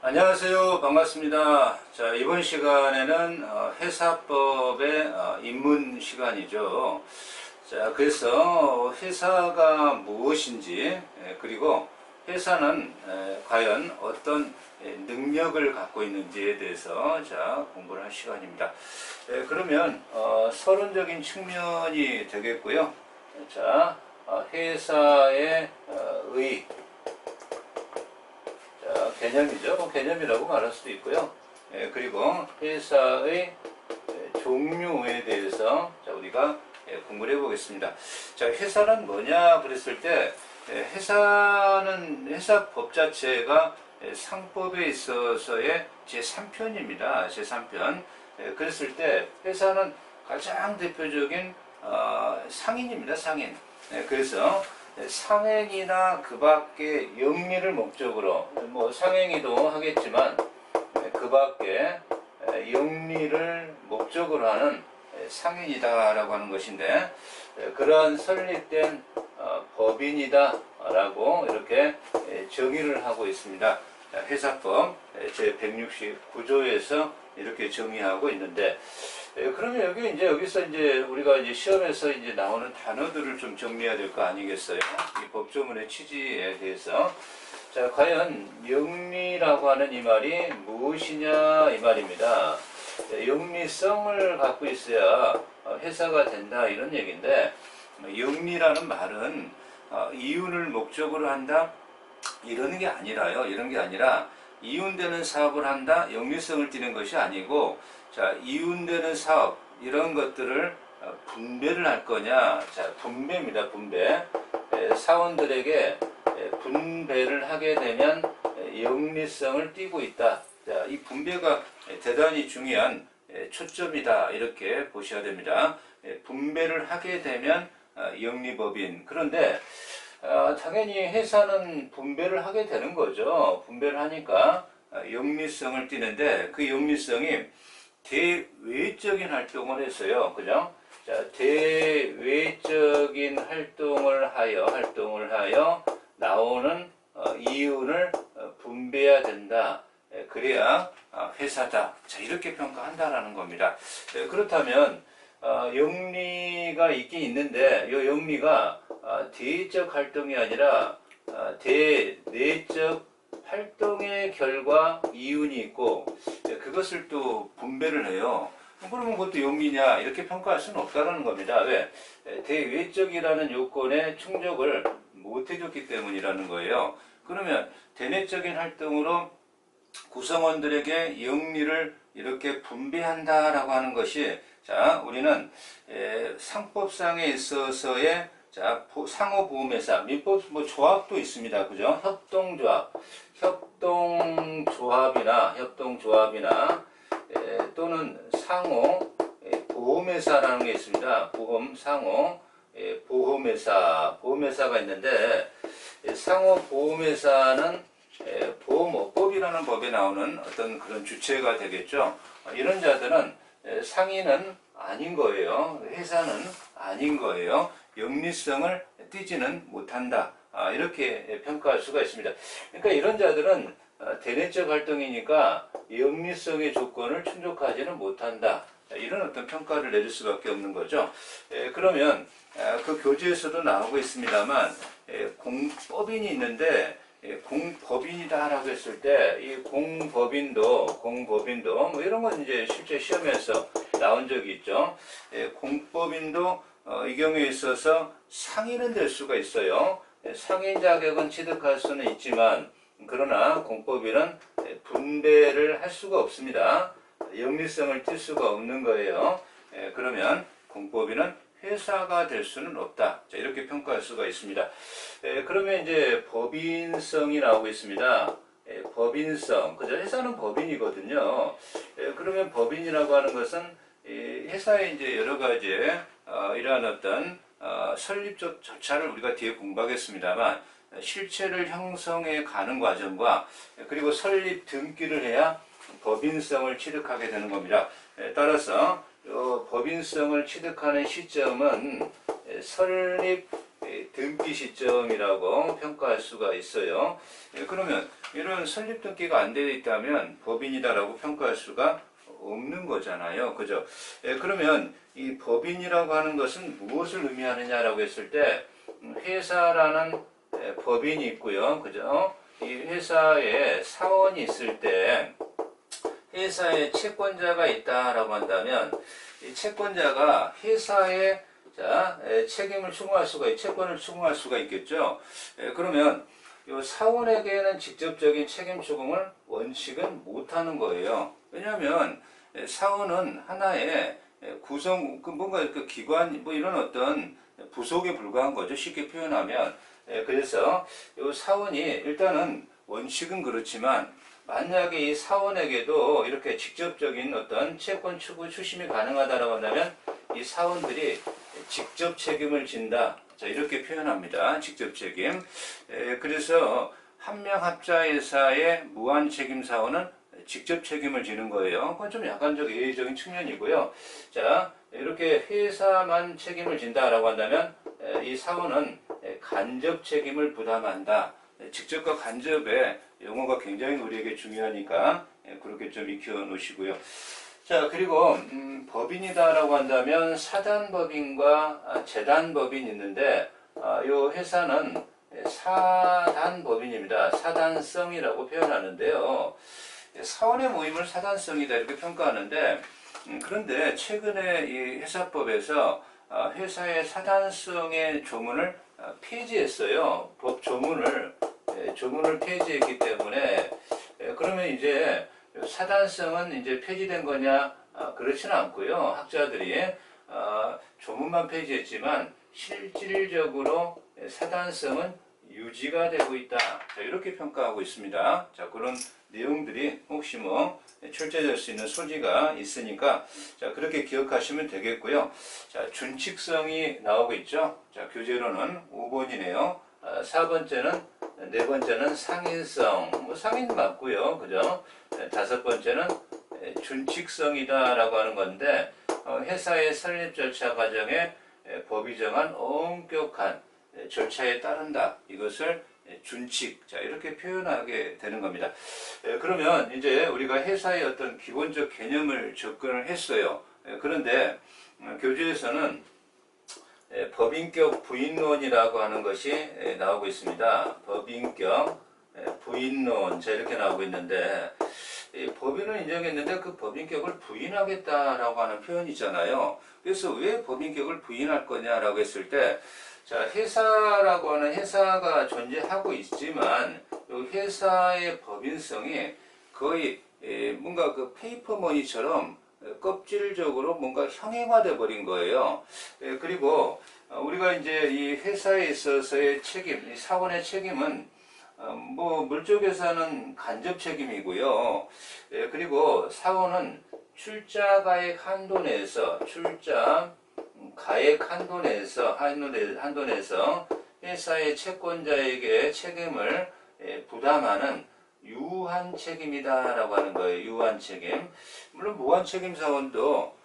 안녕하세요. 반갑습니다. 자, 이번 시간에는 회사법의 입문 시간이죠. 자, 그래서 회사가 무엇인지, 그리고 회사는 과연 어떤 능력을 갖고 있는지에 대해서 자, 공부를 할 시간입니다. 그러면 서론적인 측면이 되겠고요. 자, 회사의 개념이죠. 개념이라고 말할 수도 있고요. 그리고 회사의 종류에 대해서 자, 우리가 공부를 해보겠습니다. 자, 회사는 뭐냐 그랬을 때 회사법 자체가 상법에 있어서의 제3편입니다. 제3편. 그랬을 때 회사는 가장 대표적인 상인입니다. 상인. 그래서 상행이나 그 밖에 영리를 목적으로, 뭐 상행위도 하겠지만 그 밖에 영리를 목적으로 하는 상인이다라고 하는 것인데, 그러한 설립된 법인이다라고 이렇게 정의를 하고 있습니다. 회사법 제169조에서 이렇게 정의하고 있는데, 그러면 여기서 우리가 시험에서 나오는 단어들을 좀 정리해야 될 거 아니겠어요? 이 법조문의 취지에 대해서. 자, 과연 영리라고 하는 이 말이 무엇이냐 이 말입니다. 영리성을 갖고 있어야 회사가 된다 이런 얘기인데, 영리라는 말은 이윤을 목적으로 한다 이런 게 아니라요. 이런 게 아니라 이윤되는 사업을 한다, 영리성을 띠는 것이 아니고, 자, 이윤되는 사업 이런 것들을 분배를 할 거냐. 자, 분배입니다. 분배. 사원들에게 분배를 하게 되면 영리성을 띠고 있다. 자, 이 분배가 대단히 중요한 초점이다 이렇게 보셔야 됩니다. 분배를 하게 되면 영리법인. 그런데 당연히 회사는 분배를 하게 되는 거죠. 분배를 하니까 영리성을 띠는데, 그 영리성이 대외적인 활동을 했어요. 그죠? 자, 대외적인 활동을 하여 나오는 이윤을 분배해야 된다. 그래야 회사다. 자, 이렇게 평가한다라는 겁니다. 그렇다면 영리가 있긴 있는데, 이 영리가 대외적 활동이 아니라 대내적 활동의 결과 이윤이 있고, 그것을 또 분배를 해요. 그러면 그것도 영리냐 이렇게 평가할 수는 없다는 겁니다. 왜? 대외적이라는 요건에 충족을 못 해줬기 때문이라는 거예요. 그러면 대내적인 활동으로 구성원들에게 영리를 이렇게 분배한다라고 하는 것이, 자, 우리는 상법상에 있어서의 자, 상호보험회사, 민법 조합도 있습니다. 그죠? 협동조합이나 또는 상호 보험회사라는 게 있습니다. 보험회사가 있는데, 상호 보험회사는 보험업법이라는 법에 나오는 어떤 그런 주체가 되겠죠. 이런 자들은 상인은 아닌 거예요. 회사는 아닌 거예요. 영리성을 띠지는 못한다. 이렇게 평가할 수가 있습니다. 그러니까 이런 자들은 대내적 활동이니까 영리성의 조건을 충족하지는 못한다. 이런 어떤 평가를 내릴 수밖에 없는 거죠. 그러면 그 교재에서도 나오고 있습니다만, 공법인이 있는데, 공법인이다라고 했을 때 이 공법인도 뭐 이런 건 실제 시험에서 나온 적이 있죠. 공법인도 이 경우에 있어서 상인은 될 수가 있어요. 상인 자격은 취득할 수는 있지만, 그러나 공법인은 분배를 할 수가 없습니다. 영리성을 띌 수가 없는 거예요. 그러면 공법인은 회사가 될 수는 없다. 자, 이렇게 평가할 수가 있습니다. 그러면 법인성이 나오고 있습니다. 법인성. 그죠? 회사는 법인이거든요. 그러면 법인이라고 하는 것은 회사의 여러 가지 이러한 어떤 설립적 절차를 우리가 뒤에 공부하겠습니다만, 실체를 형성해 가는 과정과 그리고 설립 등기를 해야 법인성을 취득하게 되는 겁니다. 따라서 법인성을 취득하는 시점은 설립 등기 시점이라고 평가할 수가 있어요. 그러면 이런 설립 등기가 안 되어 있다면 법인이다라고 평가할 수가 없는 거잖아요. 그죠? 그러면 이 법인이라고 하는 것은 무엇을 의미하느냐라고 했을 때 회사라는 법인이 있고요. 그죠? 이 회사에 사원이 있을 때 회사에 채권자가 있다라고 한다면 이 채권자가 회사에 책임을 추궁할 수가 채권을 추궁할 수가 있겠죠. 그러면 이 사원에게는 직접적인 책임 추궁을 원칙은 못하는 거예요. 왜냐하면 사원은 하나의 구성 뭔가 그 기관 뭐 이런 어떤 부속에 불과한 거죠. 쉽게 표현하면. 그래서 이 사원이 일단은 원칙은 그렇지만 만약에 이 사원에게도 이렇게 직접적인 어떤 채권 추구 추심이 가능하다고 한다면 이 사원들이 직접 책임을 진다. 자, 이렇게 표현합니다. 직접 책임. 그래서 한명합자회사의 무한 책임 사원은 직접 책임을 지는 거예요. 그건 좀 약간적 예외적인 측면이고요. 자, 이렇게 회사만 책임을 진다라고 한다면 이 사원은 간접 책임을 부담한다. 직접과 간접의 용어가 굉장히 우리에게 중요하니까 그렇게 좀 익혀 놓으시고요. 자, 그리고 법인이다라고 한다면 사단법인과 재단법인이 있는데 이 회사는 사단법인입니다. 사단성이라고 표현하는데요. 사원의 모임을 사단성이다 이렇게 평가하는데 그런데 최근에 이 회사법에서 회사의 사단성의 조문을 폐지했어요. 법 조문을 폐지했기 때문에 그러면 이제 사단성은 이제 폐지된 거냐? 그렇지는 않고요. 학자들이 조문만 폐지했지만 실질적으로 사단성은 유지가 되고 있다. 자, 이렇게 평가하고 있습니다. 자, 그런 내용들이 혹시 뭐 출제될 수 있는 소지가 있으니까 자, 그렇게 기억하시면 되겠고요. 자, 준칙성이 나오고 있죠. 자, 교재로는 5번이네요. 4번째는 네 번째는 상인성. 뭐 상인 맞고요. 그죠? 다섯 번째는 준칙성이다라고 하는 건데 회사의 설립 절차 과정에 법이 정한 엄격한 절차에 따른다. 이것을 준칙. 자, 이렇게 표현하게 되는 겁니다. 그러면 이제 우리가 회사의 어떤 기본적 개념을 접근을 했어요. 그런데 교재에서는 법인격 부인론이라고 하는 것이 나오고 있습니다. 법인격 부인론. 자, 이렇게 나오고 있는데 법인을 인정했는데 그 법인격을 부인하겠다라고 하는 표현이잖아요. 그래서 왜 법인격을 부인할 거냐라고 했을 때 자, 회사라고 하는 회사가 존재하고 있지만 이 회사의 법인성이 거의 뭔가 그 페이퍼머니처럼 껍질적으로 뭔가 형해화돼 버린 거예요. 그리고 우리가 이제 이 회사에 있어서의 책임, 이 사원의 책임은 뭐 물적에서는 간접 책임이고요. 그리고 사원은 출자 가액 한도 내에서 가액 한도 내에서 회사의 채권자에게 책임을 부담하는 유한 책임이다라고 하는 거예요. 유한 책임. 물론 무한 책임 사원도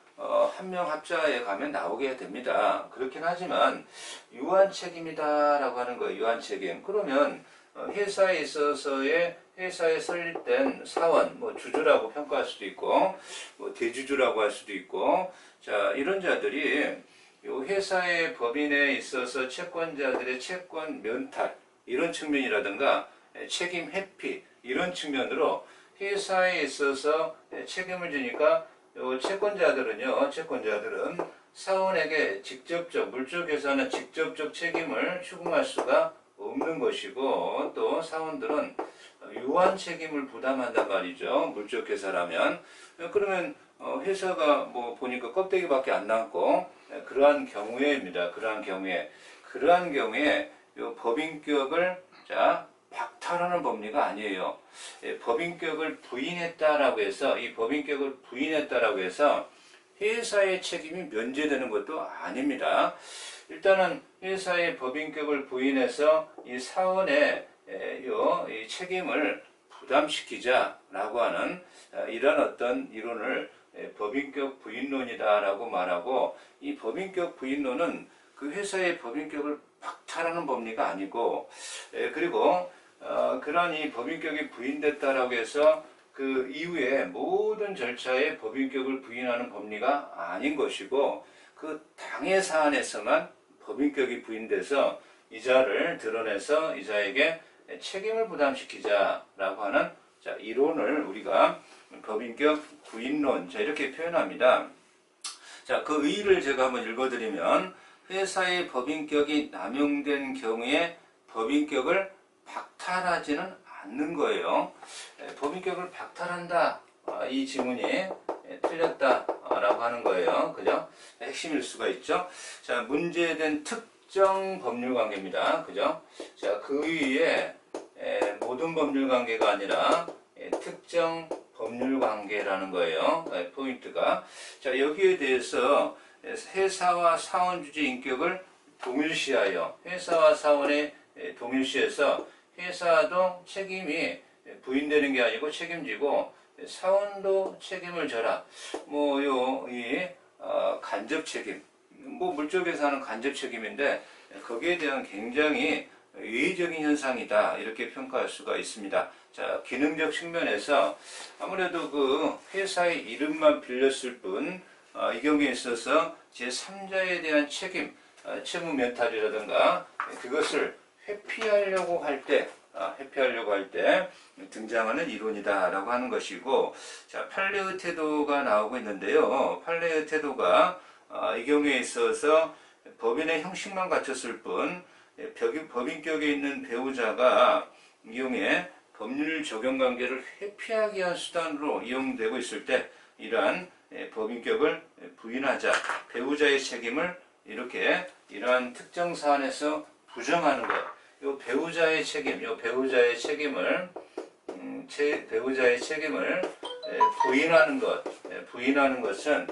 한명합자에 가면 나오게 됩니다. 그렇긴 하지만 유한 책임이다라고 하는 거예요. 유한 책임. 그러면 회사에 있어서의 회사에 설립된 사원, 뭐 주주라고 평가할 수도 있고, 뭐 대주주라고 할 수도 있고, 자, 이런 자들이 이 회사의 법인에 있어서 채권자들의 채권 면탈 이런 측면이라든가 책임 회피 이런 측면으로 회사에 있어서 책임을 지니까 채권자들은 사원에게 직접적 물적에서는 직접적 책임을 추궁할 수가 없는 것이고 또 사원들은 유한 책임을 부담한단 말이죠. 물적회사라면 그러면 회사가 뭐 보니까 껍데기밖에 안 남고 그러한 경우에입니다. 그러한 경우에 요 법인격을 박탈하는 법리가 아니에요. 법인격을 부인했다라고 해서 이 법인격을 부인했다라고 해서 회사의 책임이 면제되는 것도 아닙니다. 일단은 회사의 법인격을 부인해서 이 사원의 이 책임을 부담시키자라고 하는 이런 어떤 이론을 법인격 부인론이다라고 말하고 이 법인격 부인론은 그 회사의 법인격을 박탈하는 법리가 아니고, 그리고 그러한 이 법인격이 부인됐다라고 해서 그 이후에 모든 절차에 법인격을 부인하는 법리가 아닌 것이고, 그 당해 사안에서만 법인격이 부인돼서 이자를 드러내서 이자에게 책임을 부담시키자라고 하는 이론을 우리가 법인격 부인론 이렇게 표현합니다. 그 의의를 제가 한번 읽어드리면, 회사의 법인격이 남용된 경우에 법인격을 박탈하지는 않는 거예요. 법인격을 박탈한다, 이 지문이 틀렸다라고 하는 거예요. 그죠? 핵심일 수가 있죠. 문제된 특정 법률 관계입니다. 그죠? 그 위에 모든 법률 관계가 아니라 특정 법률 관계라는 거예요. 포인트가. 여기에 대해서 회사와 사원 주체 인격을 동일시하여, 회사와 사원의 동일시해서 회사도 책임이 부인되는 게 아니고 책임지고 사원도 책임을 져라. 간접 책임, 물적에서 하는 간접 책임인데 거기에 대한 굉장히 의의적인 현상이다, 이렇게 평가할 수가 있습니다. 기능적 측면에서 아무래도 그 회사의 이름만 빌렸을 뿐, 이 경우에 있어서 제3자에 대한 책임, 채무 멘탈이라든가 그것을 회피하려고 할 때 등장하는 이론이다라고 하는 것이고, 판례의 태도가 나오고 있는데요. 판례의 태도가 이 경우에 있어서 법인의 형식만 갖췄을 뿐, 법인격에 있는 배우자가 이 경우에 법률 적용 관계를 회피하기 위한 수단으로 이용되고 있을 때 이러한 법인격을 부인하자, 배우자의 책임을 이러한 특정 사안에서 부정하는 것, 배우자의 책임을 부인하는 것은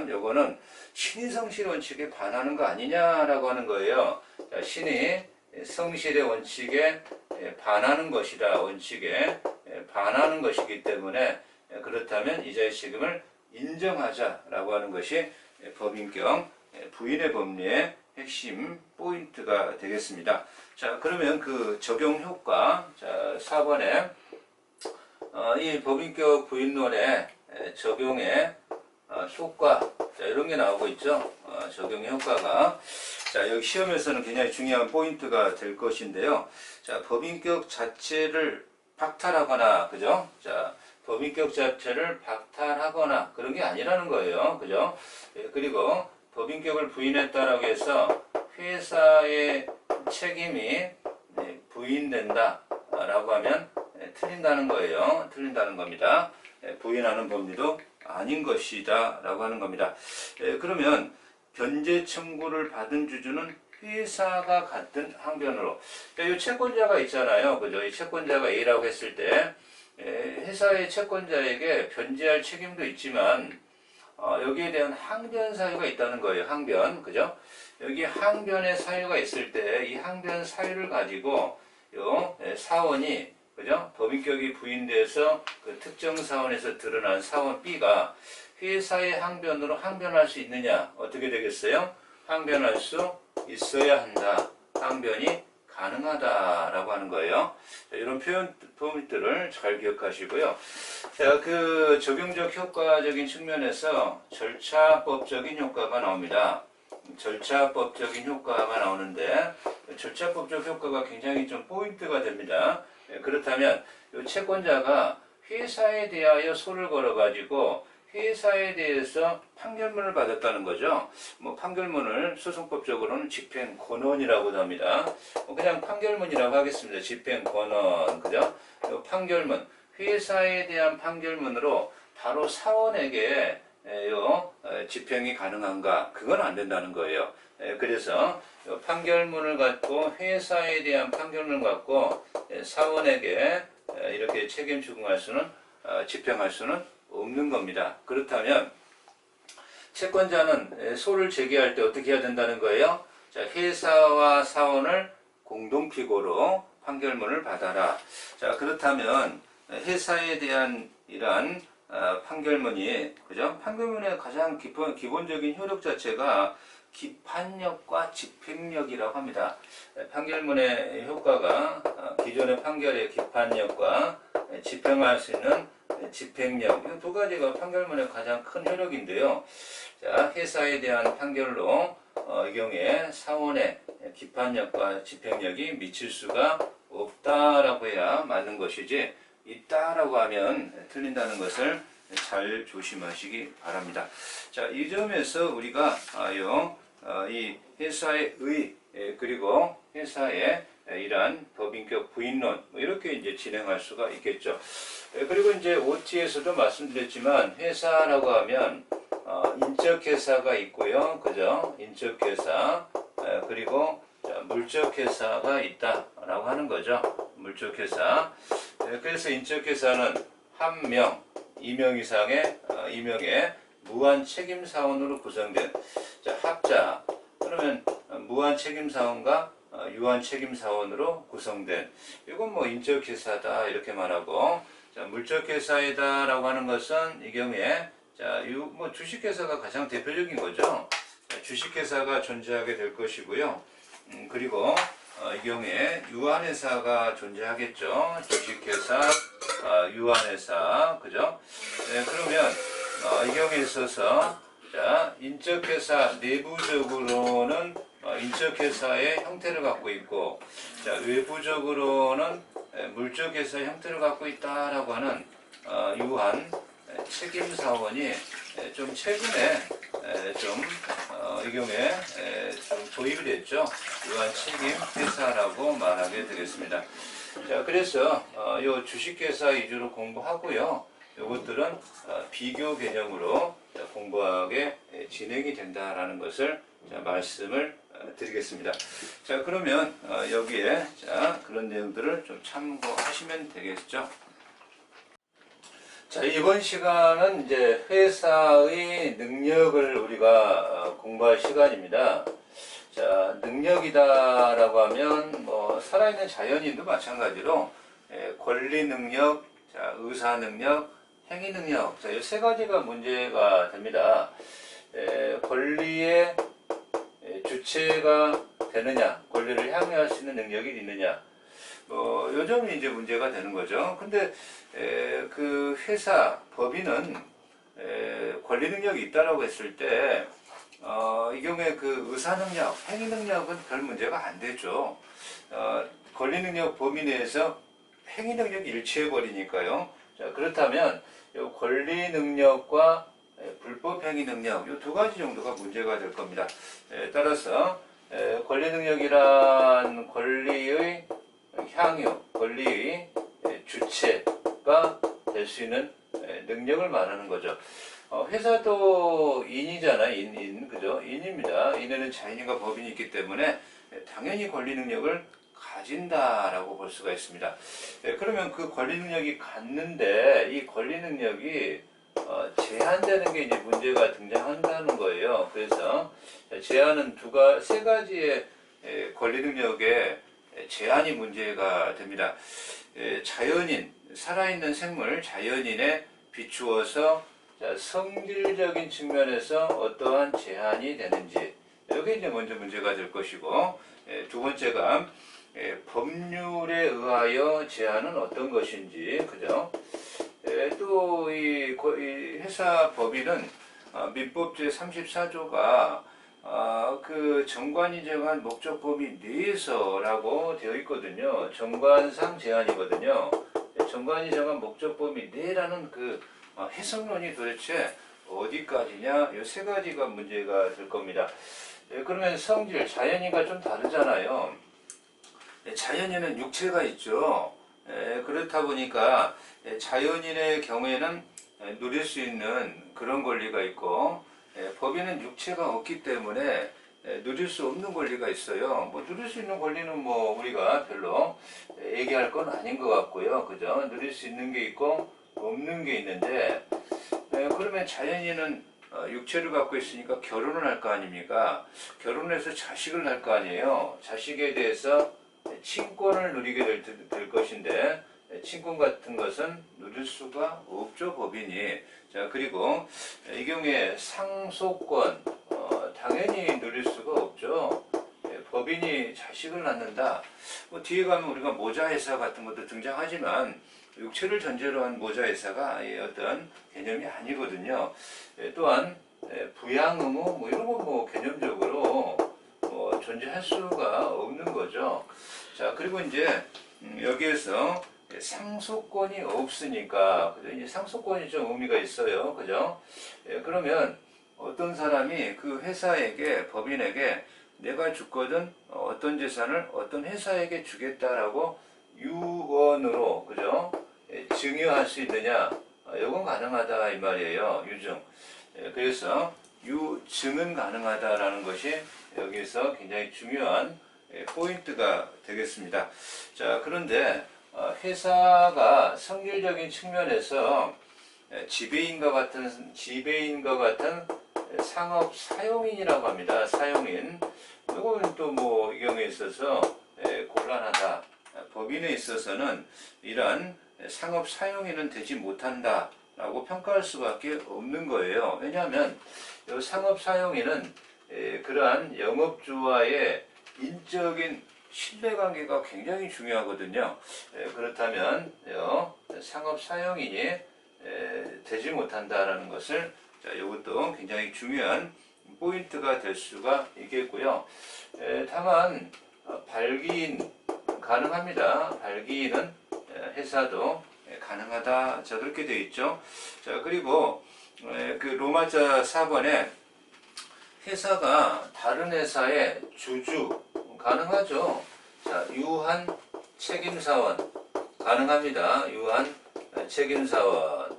요거는 신의 성실 원칙에 반하는 거 아니냐라고 하는 거예요. 신의 성실의 원칙에 반하는 것이다, 원칙에 반하는 것이기 때문에, 그렇다면 이자의 책임을 인정하자라고 하는 것이 법인격 부인의 법리의 핵심 포인트가 되겠습니다. 그러면 그 적용 효과, 4번에 이 법인격 부인론의 적용의 효과, 이런 게 나오고 있죠. 적용의 효과가. 여기 시험에서는 굉장히 중요한 포인트가 될 것인데요. 법인격 자체를 박탈하거나, 그죠? 법인격 자체를 박탈하거나 그런 게 아니라는 거예요. 그죠? 그리고 법인격을 부인했다라고 해서 회사의 책임이 부인된다라고 하면 틀린다는 거예요. 틀린다는 겁니다. 부인하는 법리도 아닌 것이다 라고 하는 겁니다. 그러면 변제 청구를 받은 주주는 회사가 같은 항변으로, 이 채권자가 있잖아요. 그죠? 이 채권자가 A라고 했을 때 회사의 채권자에게 변제할 책임도 있지만 여기에 대한 항변 사유가 있다는 거예요. 항변, 그죠? 여기 항변의 사유가 있을 때 이 항변 사유를 가지고 사원이, 그죠? 법인격이 부인돼서 그 특정 사원에서 드러난 사원 B가 회사의 항변으로 항변할 수 있느냐? 어떻게 되겠어요? 항변할 수 있어야 한다. 항변이 가능하다라고 하는 거예요. 이런 포인트를 잘 기억하시고요. 그 적용적 효과적인 측면에서 절차법적인 효과가 나옵니다. 절차법적인 효과가 나오는데, 절차법적 효과가 굉장히 좀 포인트가 됩니다. 그렇다면 이 채권자가 회사에 대하여 소를 걸어가지고 회사에 대해서 판결문을 받았다는 거죠. 판결문을 소송법적으로는 집행권원이라고 합니다. 그냥 판결문이라고 하겠습니다. 집행권원, 그죠? 판결문, 회사에 대한 판결문으로 바로 사원에게 집행이 가능한가? 그건 안 된다는 거예요. 그래서 판결문을 갖고, 회사에 대한 판결문을 갖고 사원에게 이렇게 책임 추궁할 수는, 집행할 수는 없는 겁니다. 그렇다면 채권자는 소를 제기할 때 어떻게 해야 된다는 거예요? 회사와 사원을 공동피고로 판결문을 받아라. 그렇다면 회사에 대한 이러한 판결문이, 그죠? 판결문의 가장 기본적인 효력 자체가 기판력과 집행력이라고 합니다. 판결문의 효과가 기존의 판결의 기판력과 집행할 수 있는 집행력, 이 두 가지가 판결문의 가장 큰 효력인데요. 자, 회사에 대한 판결로 이 경우에 상원의 기판력과 집행력이 미칠 수가 없다라고 해야 맞는 것이지, 있다라고 하면 틀린다는 것을 잘 조심하시기 바랍니다. 자, 이 점에서 우리가 이 회사의 의 그리고 회사의 이러한 법인격 부인론 이렇게 이제 진행할 수가 있겠죠. 그리고 이제 OT에서도 말씀드렸지만 회사라고 하면 인적회사가 있고요, 그죠? 인적회사 그리고 물적회사가 있다라고 하는 거죠. 물적회사. 그래서 인적회사는 한 명, 2명 이상의 2명의 무한 책임 사원으로 구성된 합자. 그러면 무한 책임 사원과 유한 책임 사원으로 구성된, 이건 뭐 인적회사다 이렇게 말하고, 물적회사이다라고 하는 것은 이 경우에 뭐 주식회사가 가장 대표적인 거죠. 주식회사가 존재하게 될 것이고요. 그리고 이 경우에 유한회사가 존재하겠죠. 주식회사, 유한회사, 그죠? 그러면 이 경우에 있어서 인적회사 내부적으로는 인적회사의 형태를 갖고 있고, 외부적으로는 물적회사의 형태를 갖고 있다라고 하는 유한 책임사원이 좀 최근에 이 경우에 좀 도입이 됐죠. 유한 책임 회사라고 말하게 되겠습니다. 자, 그래서 요 주식회사 위주로 공부하고요. 요것들은 비교 개념으로 공부하게 진행이 된다라는 것을 말씀을 드리겠습니다. 자, 그러면 여기에 그런 내용들을 좀 참고하시면 되겠죠. 자, 이번 시간은 이제 회사의 능력을 우리가 공부할 시간입니다. 자, 능력이다라고 하면 뭐 살아있는 자연인도 마찬가지로 권리 능력, 의사 능력, 행위 능력, 이 세 가지가 문제가 됩니다. 권리의 주체가 되느냐, 권리를 향유할 수 있는 능력이 있느냐, 요 점이 이제 문제가 되는 거죠. 근데 그 회사 법인은 권리 능력이 있다라고 했을 때 이 경우에 그 의사 능력, 행위 능력은 별 문제가 안 되죠. 권리 능력 범위 내에서 행위 능력이 일치해 버리니까요. 자, 그렇다면 이 권리 능력과 불법 행위 능력, 이 두 가지 정도가 문제가 될 겁니다. 따라서 권리 능력이란 권리의 향유, 권리의 주체가 될 수 있는 능력을 말하는 거죠. 회사도 인이잖아, 그죠? 인입니다. 인에는 자연인과 법인이 있기 때문에 당연히 권리 능력을 가진다라고 볼 수가 있습니다. 그러면 그 권리 능력이 갖는데 이 권리 능력이 제한되는 게 이제 문제가 등장한다는 거예요. 그래서 제한은 세 가지의 권리 능력에 제한이 문제가 됩니다. 자연인, 살아있는 생물, 자연인에 비추어서 성질적인 측면에서 어떠한 제한이 되는지, 여기 이제 먼저 문제가 될 것이고, 두 번째가 법률에 의하여 제한은 어떤 것인지, 그죠? 또 이 회사 법인은 민법 제 34조가 그 정관이 정한 목적 범위 내에서라고 되어 있거든요. 정관상 제한이거든요. 정관이 정한 목적 범위 내라는 그 해석론이 도대체 어디까지냐? 이 세 가지가 문제가 될 겁니다. 그러면 성질, 자연인과 좀 다르잖아요. 자연인은 육체가 있죠. 그렇다 보니까 자연인의 경우에는 누릴 수 있는 그런 권리가 있고, 법인은 육체가 없기 때문에 누릴 수 없는 권리가 있어요. 뭐 누릴 수 있는 권리는 뭐 우리가 별로 얘기할 건 아닌 것 같고요. 그죠? 누릴 수 있는 게 있고 없는 게 있는데, 그러면 자연인은 육체를 갖고 있으니까 결혼을 할 거 아닙니까? 결혼해서 자식을 낳을 거 아니에요. 자식에 대해서 친권을 누리게 될 것인데, 친권 같은 것은 누릴 수가 없죠, 법인이. 자, 그리고 이 경우에 상속권, 당연히 누릴 수가 없죠. 법인이 자식을 낳는다. 뭐 뒤에 가면 우리가 모자 회사 같은 것도 등장하지만 육체를 전제로 한 모자 회사가 어떤 개념이 아니거든요. 또한 부양 의무 뭐 이런 거 뭐 개념적으로 뭐 존재할 수가 없는 거죠. 자, 그리고 이제 여기에서 상속권이 없으니까, 그죠? 이제 상속권이 좀 의미가 있어요. 그죠? 그러면 어떤 사람이 그 회사에게, 법인에게 내가 주거든 어떤 재산을 어떤 회사에게 주겠다라고 유언으로, 그죠? 증여할 수 있느냐? 이건 가능하다 이 말이에요. 유증. 그래서 유증은 가능하다라는 것이 여기서 굉장히 중요한 포인트가 되겠습니다. 자, 그런데 회사가 성질적인 측면에서 지배인과 같은 상업 사용인이라고 합니다. 사용인. 이거는 또 뭐 이 경우에 있어서 곤란하다. 법인에 있어서는 이러한 상업 사용인은 되지 못한다라고 평가할 수밖에 없는 거예요. 왜냐하면 이 상업 사용인은 그러한 영업주와의 인적인 신뢰관계가 굉장히 중요하거든요. 그렇다면 상업 사용인이 되지 못한다라는 것을, 자, 이것도 굉장히 중요한 포인트가 될 수가 있겠고요. 다만 발기인 가능합니다. 발기인은 회사도 가능하다. 자, 그렇게 되어 있죠. 자, 그리고 그 로마자 4번에 회사가 다른 회사의 주주 가능하죠. 자, 유한 책임사원 가능합니다. 유한 책임사원.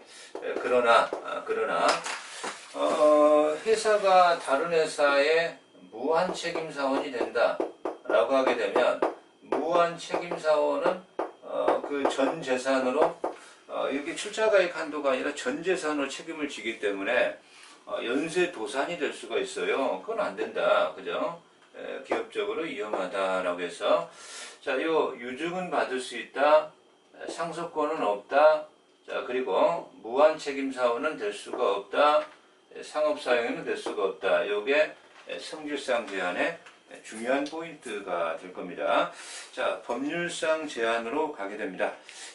그러나 회사가 다른 회사의 무한 책임사원이 된다라고 하게 되면 무한 책임사원은 그 전 재산으로 이게 출자가액 한도가 아니라 전 재산으로 책임을 지기 때문에 연쇄 도산이 될 수가 있어요. 그건 안 된다. 그죠? 기업적으로 위험하다라고 해서, 자, 요 유증은 받을 수 있다. 상속권은 없다. 자, 그리고 무한 책임 사원은 될 수가 없다. 상업 사용은 될 수가 없다. 요게 성질상 제한의 중요한 포인트가 될 겁니다. 자, 법률상 제한으로 가게 됩니다.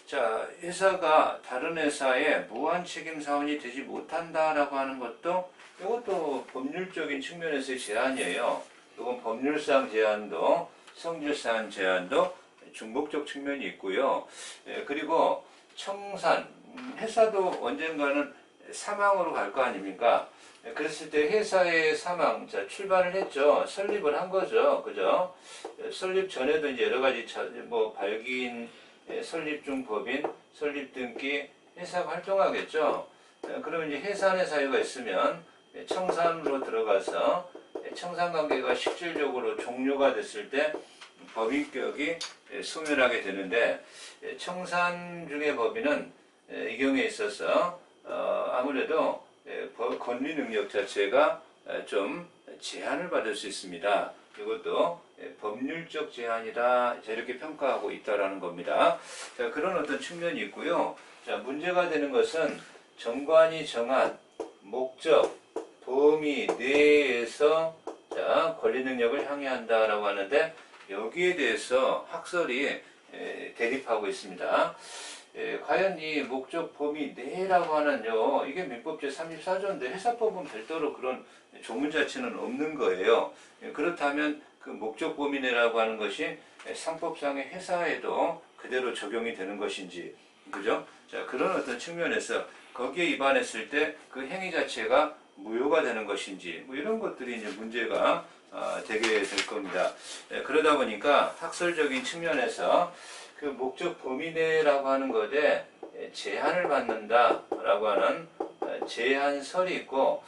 자, 회사가 다른 회사의 무한 책임 사원이 되지 못한다라고 하는 것도 이것도 법률적인 측면에서의 제한이에요. 이건 법률상 제한도 성질상 제한도 중복적 측면이 있고요. 그리고 청산, 회사도 언젠가는 사망으로 갈 거 아닙니까? 그랬을 때 회사의 사망, 자, 출발을 했죠. 설립을 한 거죠. 그죠? 설립 전에도 이제 여러 가지 뭐 발기인, 설립 중 법인, 설립 등기, 회사가 활동하겠죠. 그러면 이제 해산의 사유가 있으면 청산으로 들어가서 청산 관계가 실질적으로 종료가 됐을 때 법인격이 소멸하게 되는데, 청산 중의 법인은 이 경우에 있어서 아무래도 권리 능력 자체가 좀 제한을 받을 수 있습니다. 이것도 법률적 제한이다, 이렇게 평가하고 있다라는 겁니다. 자, 그런 어떤 측면이 있고요. 자, 문제가 되는 것은 정관이 정한 목적, 범위 내에서 자, 권리 능력을 향유한다라고 하는데, 여기에 대해서 학설이 대립하고 있습니다. 과연 이 목적 범위 내라고 하는요, 이게 민법 제34조인데 회사법은 별도로 그런 조문 자체는 없는 거예요. 그렇다면 그 목적 범위 내라고 하는 것이 상법상의 회사에도 그대로 적용이 되는 것인지, 그죠? 자, 그런 어떤 측면에서 거기에 위반했을 때 그 행위 자체가 무효가 되는 것인지, 뭐 이런 것들이 이제 문제가 되게 될 겁니다. 그러다 보니까 학설적인 측면에서 그 목적 범위 내라고 하는 것에 제한을 받는다라고 하는 제한설이 있고,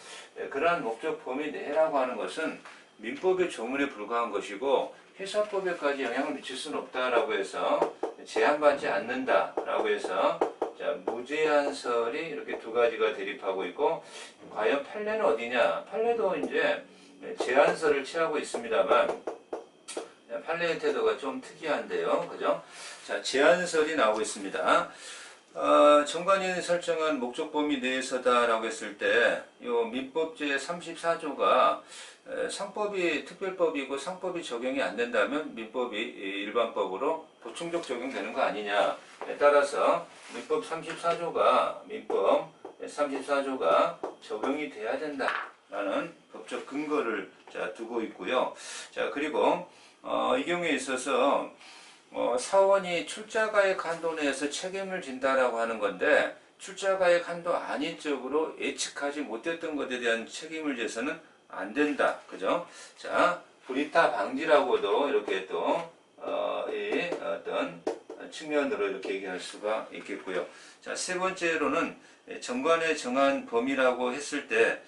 그러한 목적 범위 내라고 하는 것은 민법의 조문에 불과한 것이고 회사법에까지 영향을 미칠 수는 없다라고 해서 제한받지 않는다라고 해서, 자, 무제한설이 이렇게 두 가지가 대립하고 있고, 과연 판례는 어디냐? 판례도 이제 제한설을 취하고 있습니다만 판례의 태도가 좀 특이한데요. 그죠? 자, 제한설이 나오고 있습니다. 정관이 설정한 목적 범위 내에서다라고 했을 때, 요 민법 제34조가 상법이 특별법이고 상법이 적용이 안 된다면 민법이 일반법으로 보충적 적용되는 거 아니냐에 따라서 민법 34조가 적용이 돼야 된다라는 법적 근거를 두고 있고요. 자, 그리고 이 경우에 있어서 사원이 출자가액 한도 내에서 책임을 진다라고 하는 건데, 출자가액 한도 아닌 쪽으로 예측하지 못했던 것에 대한 책임을 져서는 안 된다. 그죠? 자, 불이타 방지라고도 이렇게 또, 이 어떤 측면으로 이렇게 얘기할 수가 있겠고요. 자, 세 번째로는 정관에 정한 범위라고 했을 때,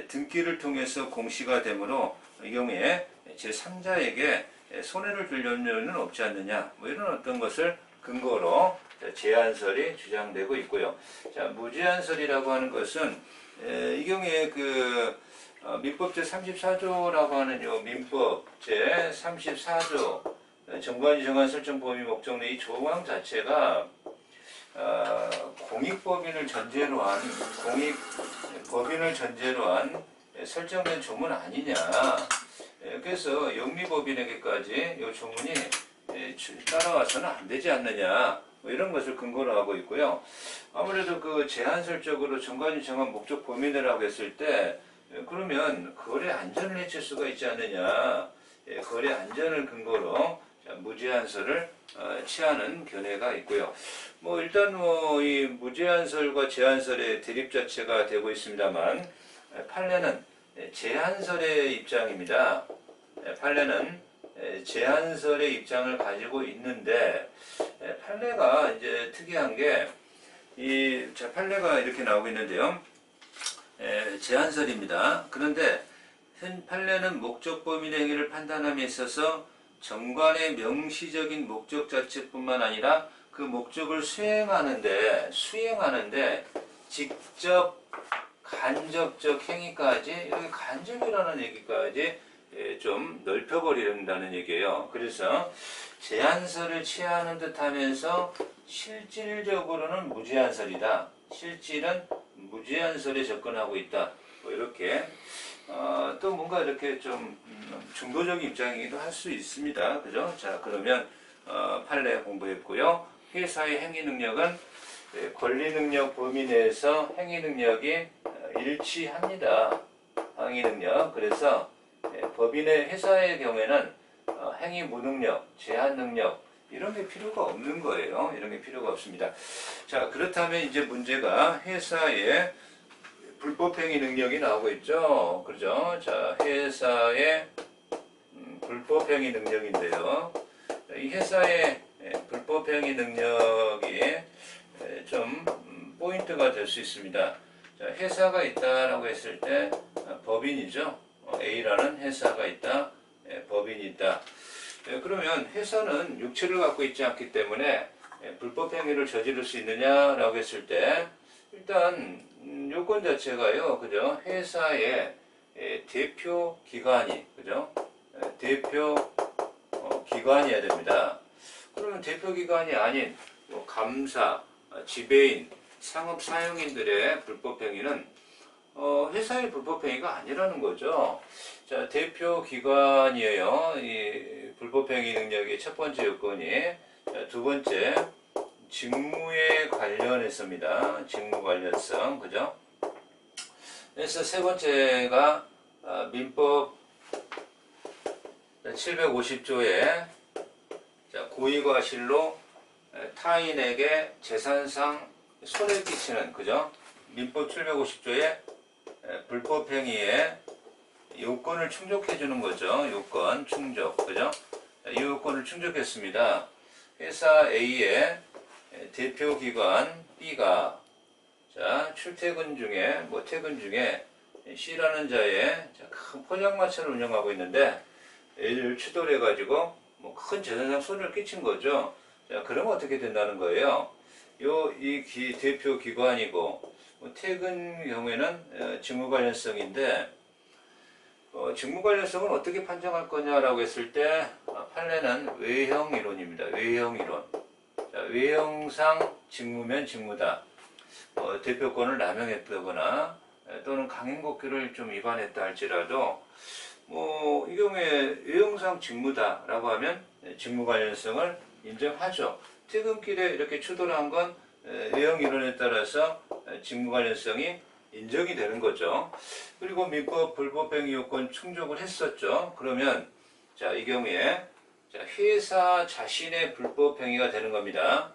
등기를 통해서 공시가 되므로 이 경우에 제3자에게 손해를 줄 염려는 없지 않느냐, 뭐 이런 어떤 것을 근거로 제한설이 주장되고 있고요. 자, 무제한설이라고 하는 것은 이 경우에 민법 제34조라고 하는 요 민법 제34조 정관이 정한 설정 범위 목적 내 이 조항 자체가 공익법인을 전제로 한 설정된 조문 아니냐. 그래서 영리법인에게까지 이 조문이 따라와서는 안 되지 않느냐, 뭐 이런 것을 근거로 하고 있고요. 아무래도 그 제한설적으로 정관이 정한 목적 범위 내라고 했을 때, 그러면 거래 안전을 해칠 수가 있지 않느냐, 거래 안전을 근거로 무제한설을 취하는 견해가 있고요. 뭐 일단 이 무제한설과 제한설의 대립 자체가 되고 있습니다만, 판례는 제한설의 입장입니다. 판례는 제한설의 입장을 가지고 있는데, 판례가 이제 특이한 게, 판례가 이렇게 나오고 있는데요. 제한설입니다. 그런데 현 판례는 목적 범위의 행위를 판단함에 있어서 정관의 명시적인 목적 자체뿐만 아니라 그 목적을 수행하는데 직접 간접적 행위까지, 여기 간접이라는 얘기까지 좀 넓혀버린다는 얘기예요. 그래서 제한설을 취하는 듯 하면서 실질적으로는 무제한설이다. 실질은 무제한설에 접근하고 있다. 뭐 이렇게 또 뭔가 이렇게 좀 중도적인 입장이기도 할 수 있습니다. 그죠? 자, 그러면 판례 공부했고요. 회사의 행위 능력은 권리 능력 범위 내에서 행위 능력이 일치합니다. 행위 능력. 그래서 법인의 회사의 경우에는 행위 무능력, 제한 능력 이런 게 필요가 없는 거예요. 이런 게 필요가 없습니다. 자, 그렇다면 이제 문제가 회사의 불법행위 능력이 나오고 있죠. 그죠? 자, 회사의 불법행위 능력인데요. 이 회사의 불법행위 능력이 좀 포인트가 될 수 있습니다. 자, 회사가 있다라고 했을 때 법인이죠. A라는 회사가 있다, 법인이 있다. 그러면 회사는 육체를 갖고 있지 않기 때문에 불법행위를 저지를 수 있느냐라고 했을 때, 일단 요건 자체가요, 그죠? 회사의 대표 기관이, 그죠? 대표 기관이어야 됩니다. 그러면 대표 기관이 아닌 감사, 지배인, 상업 사용인들의 불법행위는 회사의 불법행위가 아니라는 거죠. 자, 대표 기관이에요. 이 불법행위 능력의 첫 번째 요건이. 자, 두 번째, 직무에 관련해서입니다. 직무 관련성, 그죠? 그래서 세 번째가 민법 750조에 고의과실로 타인에게 재산상 손해를 끼치는, 그죠? 민법 750조에 불법행위에 요건을 충족해 주는 거죠. 요건 충족, 그죠? 이 요건을 충족했습니다. 회사 A의 대표기관 B가 출퇴근 중에, 퇴근 중에 C라는 자의 큰 포장마차를 운영하고 있는데, A를 추돌해가지고 큰 재산상 손해를 끼친 거죠. 자, 그러면 어떻게 된다는 거예요? 이 대표 기관이고, 퇴근 경우에는 직무 관련성인데, 직무 관련성은 어떻게 판정할 거냐라고 했을 때, 판례는 외형 이론입니다. 외형 이론. 자, 외형상 직무면 직무다. 대표권을 남용했다거나 또는 강행곡규를 좀 위반했다 할지라도 이 경우에 외형상 직무다라고 하면 직무 관련성을 인정하죠. 퇴근길에 이렇게 추돌을 한 건 외형 이론에 따라서 직무 관련성이 인정이 되는 거죠. 그리고 민법 불법행위 요건 충족을 했었죠. 그러면 자, 이 경우에 자, 회사 자신의 불법행위가 되는 겁니다.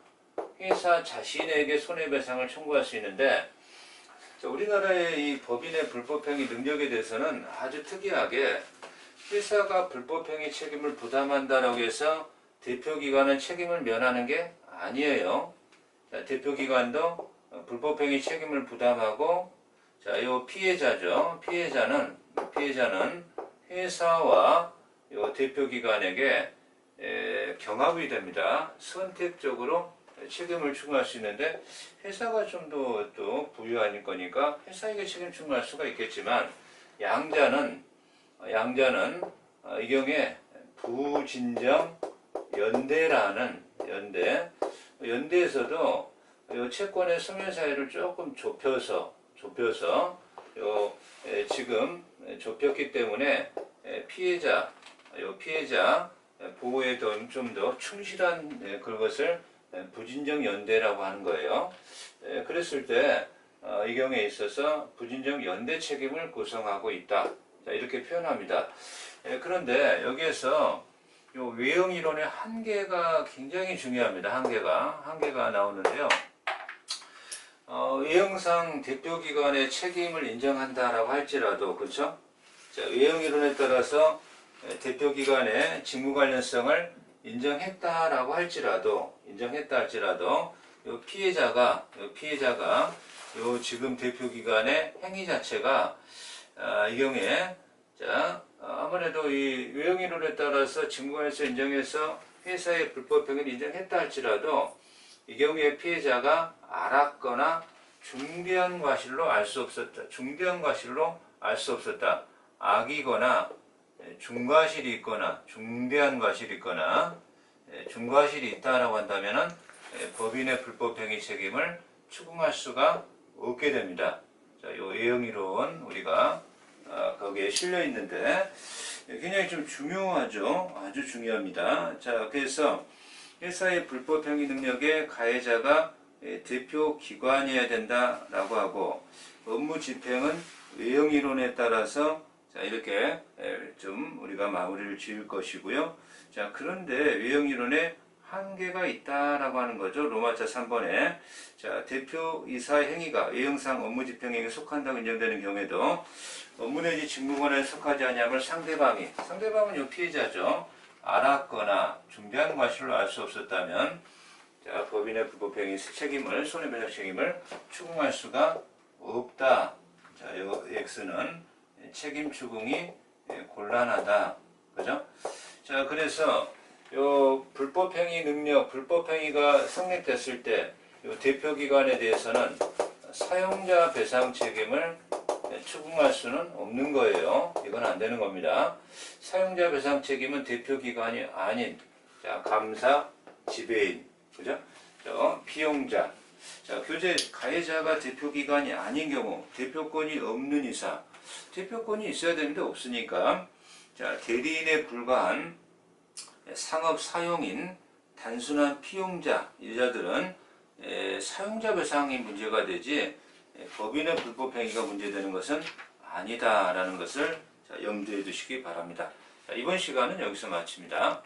회사 자신에게 손해배상을 청구할 수 있는데 자, 우리나라의 이 법인의 불법행위 능력에 대해서는 아주 특이하게 회사가 불법행위 책임을 부담한다라고 해서 대표기관은 책임을 면하는 게 아니에요. 자, 대표기관도 불법행위 책임을 부담하고 자, 요 피해자죠. 피해자는 회사와 요 대표기관에게 경합이 됩니다. 선택적으로 책임을 추구할 수 있는데 회사가 좀 더 또 부유한 거니까 회사에게 책임 추구할 수가 있겠지만 양자는 이 경우에 부진정 연대라는 연대에서도 요 채권의 소멸 사유를 조금 좁혀서 지금 좁혔기 때문에 피해자 보호에 좀 더 충실한 그것을 부진정 연대라고 하는 거예요. 그랬을 때 이 경우에 있어서 부진정 연대 책임을 구성하고 있다. 자, 이렇게 표현합니다. 그런데 여기에서 요 외형 이론의 한계가 굉장히 중요합니다. 한계가 나오는데요. 외형상 대표기관의 책임을 인정한다라고 할지라도 그렇죠? 자, 외형 이론에 따라서 대표기관의 직무 관련성을 인정했다라고 할지라도 요 피해자가 요 지금 대표기관의 행위 자체가 이 경우에 자 아무래도 이 외형 이론에 따라서 직무 관련성 인정해서 회사의 불법행위를 인정했다 할지라도 이 경우에 피해자가 알았거나 중대한 과실로 알 수 없었다. 악이거나 중과실이 있거나 중대한 과실이 있거나 중과실이 있다라고 한다면은 법인의 불법행위 책임을 추궁할 수가 없게 됩니다. 자, 요 외형 이론 우리가 거기에 실려 있는데 굉장히 좀 중요하죠. 아주 중요합니다. 자, 그래서 회사의 불법행위 능력에 가해자가 대표 기관이어야 된다라고 하고 업무 집행은 외형 이론에 따라서 자, 이렇게 좀 우리가 마무리를 지을 것이고요. 자, 그런데 외형 이론에 한계가 있다라고 하는 거죠. 로마자 3번에 자, 대표이사의 행위가 외형상 업무 집행행위에 속한다고 인정되는 경우에도 업무 내지 직무관에 속하지 아니하면 상대방은 요 피해자죠. 알았거나 중대한 과실로 알 수 없었다면 자, 법인의 불법행위 책임을 손해배상 책임을 추궁할 수가 없다. 자, 요 X는 책임 추궁이 곤란하다. 그죠? 자, 그래서 요 불법행위 능력, 불법행위가 성립됐을 때 요 대표기관에 대해서는 사용자 배상 책임을 추궁할 수는 없는 거예요. 이건 안 되는 겁니다. 사용자 배상 책임은 대표기관이 아닌 자, 감사, 지배인, 그죠? 피용자. 자, 교재 가해자가 대표기관이 아닌 경우, 대표권이 없는 이상, 대표권이 있어야 되는데 없으니까, 자, 대리인에 불과한 상업 사용인, 단순한 피용자, 이자들은 사용자 배상이 문제가 되지, 법인의 불법행위가 문제되는 것은 아니다라는 것을 자, 염두에 두시기 바랍니다. 자, 이번 시간은 여기서 마칩니다.